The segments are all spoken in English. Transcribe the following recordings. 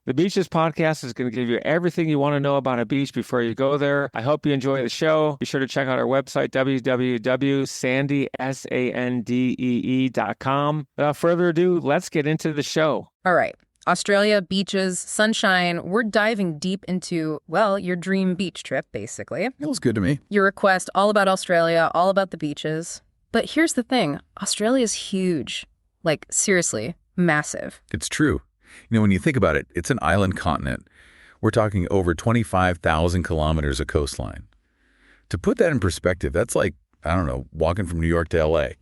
The Beaches podcast is going to give you everything you want to know about a beach before you go there. I hope you enjoy the show. Be sure to check out our website, www.sandee.com. Without further ado, let's get into the show. All right. Australia, beaches, sunshine. We're diving deep into, well, your dream beach trip, basically. Feels good to me. Your request, all about Australia, all about the beaches. But here's the thing. Australia's huge. Like, seriously, massive. It's true. When you think about it, it's an island continent. We're talking over 25,000 kilometers of coastline. To put that in perspective, that's like, I don't know, walking from New York to L.A.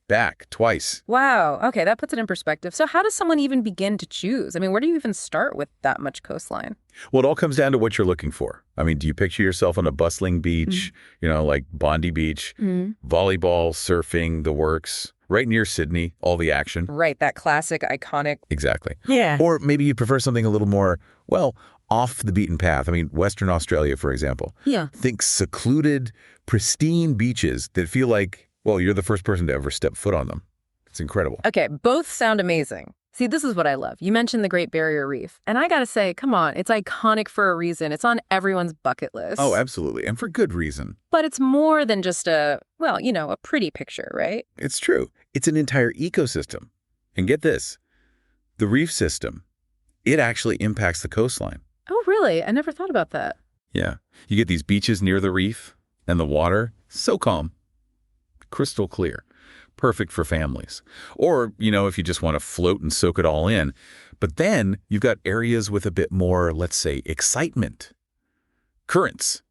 Back twice. Wow. Okay, that puts it in perspective. So how does someone even begin to choose? I mean, where do you even start with that much coastline? Well, it all comes down to what you're looking for. I mean, do you picture yourself on a bustling beach, like Bondi Beach, volleyball, surfing, the works, right near Sydney, all the action? Right, that classic, iconic. Exactly. Yeah. Or maybe you prefer something a little more, well, off the beaten path. I mean, Western Australia, for example. Yeah. Think secluded, pristine beaches that feel like, well, you're the first person to ever step foot on them. It's incredible. Okay, both sound amazing. See, this is what I love. You mentioned the Great Barrier Reef. And I gotta say, come on, it's iconic for a reason. It's on everyone's bucket list. Oh, absolutely. And for good reason. But it's more than just a pretty picture, right? It's true. It's an entire ecosystem. And get this, the reef system, it actually impacts the coastline. Oh, really? I never thought about that. Yeah. You get these beaches near the reef and the water, so calm, crystal clear, perfect for families. Or, if you just want to float and soak it all in. But then you've got areas with a bit more, let's say, excitement. Currents,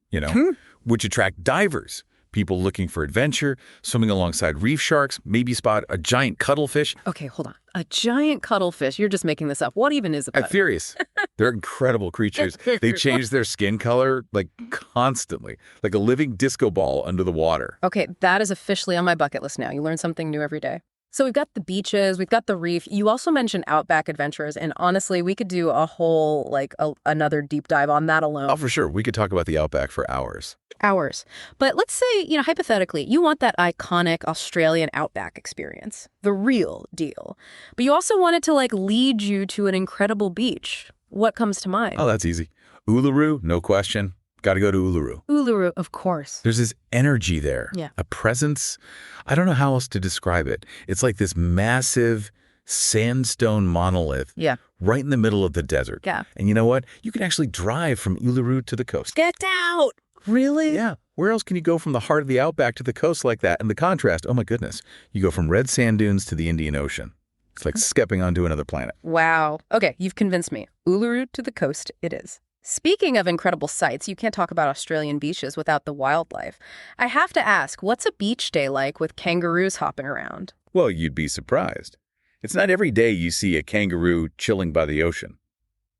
which attract divers, people looking for adventure, swimming alongside reef sharks, maybe spot a giant cuttlefish. Okay, hold on. A giant cuttlefish. You're just making this up. What even is a cuttlefish? I'm furious. They're incredible creatures. They change their skin color, constantly, like a living disco ball under the water. Okay, that is officially on my bucket list now. You learn something new every day. So we've got the beaches, we've got the reef. You also mentioned Outback adventures, and honestly, we could do a whole, another deep dive on that alone. Oh, for sure. We could talk about the Outback for hours. Hours. But let's say, hypothetically, you want that iconic Australian Outback experience, the real deal. But you also want it to, lead you to an incredible beach. What comes to mind? Oh, that's easy. Uluru, no question. Got to go to Uluru. Uluru, of course. There's this energy there. Yeah. A presence. I don't know how else to describe it. It's like this massive sandstone monolith. Yeah. Right in the middle of the desert. Yeah. And you know what? You can actually drive from Uluru to the coast. Get out! Really? Yeah. Where else can you go from the heart of the Outback to the coast like that? And the contrast, oh my goodness. You go from red sand dunes to the Indian Ocean. It's like stepping onto another planet. Wow. Okay, you've convinced me. Uluru to the coast it is. Speaking of incredible sights, you can't talk about Australian beaches without the wildlife. I have to ask, what's a beach day like with kangaroos hopping around? Well, you'd be surprised. It's not every day you see a kangaroo chilling by the ocean,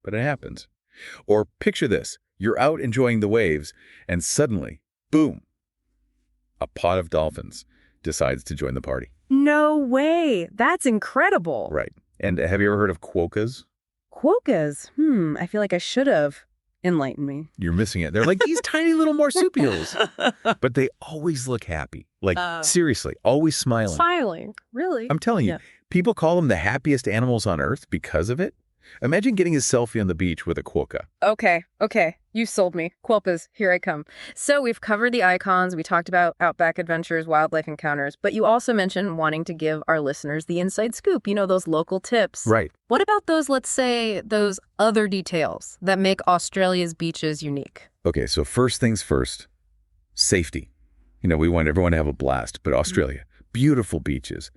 but it happens. Or picture this. You're out enjoying the waves, and suddenly, boom, a pod of dolphins decides to join the party. No way. That's incredible. Right. And have you ever heard of quokkas? Quokkas? I feel like I should have. Enlighten me. You're missing it. They're like these tiny little marsupials. But they always look happy. Seriously, always smiling. Smiling? Really? I'm telling you, people call them the happiest animals on Earth because of it. Imagine getting a selfie on the beach with a quokka. Okay. You sold me. Quokkas, here I come. So we've covered the icons. We talked about Outback adventures, wildlife encounters, but you also mentioned wanting to give our listeners the inside scoop, those local tips. Right. What about those other details that make Australia's beaches unique? Okay, so first things first, safety. We want everyone to have a blast, but Australia, beautiful beaches,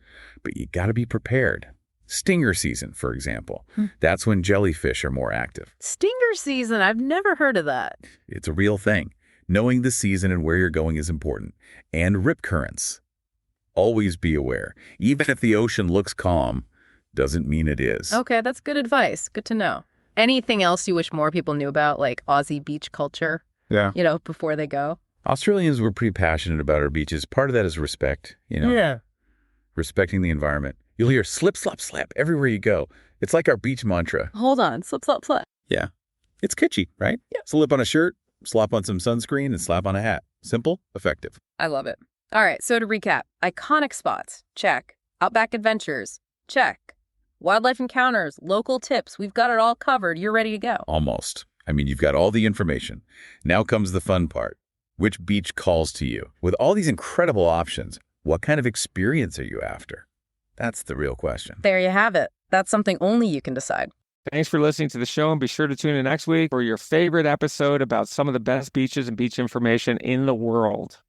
but you got to be prepared. Stinger season, for example. That's when jellyfish are more active. Stinger season? I've never heard of that. It's a real thing. Knowing the season and where you're going is important. And rip currents. Always be aware. Even if the ocean looks calm, doesn't mean it is. Okay, that's good advice. Good to know. Anything else you wish more people knew about, like Aussie beach culture? Yeah. Before they go? Australians were pretty passionate about our beaches. Part of that is respect, Yeah. Respecting the environment. You'll hear slip, slop, slap everywhere you go. It's like our beach mantra. Hold on. Slip, slop, slap. Yeah. It's kitschy, right? Yeah. Slip on a shirt, slap on some sunscreen, and slap on a hat. Simple, effective. I love it. All right. So to recap, iconic spots, check. Outback adventures, check. Wildlife encounters, local tips, we've got it all covered. You're ready to go. Almost. I mean, you've got all the information. Now comes the fun part. Which beach calls to you? With all these incredible options, what kind of experience are you after? That's the real question. There you have it. That's something only you can decide. Thanks for listening to the show, and be sure to tune in next week for your favorite episode about some of the best beaches and beach information in the world.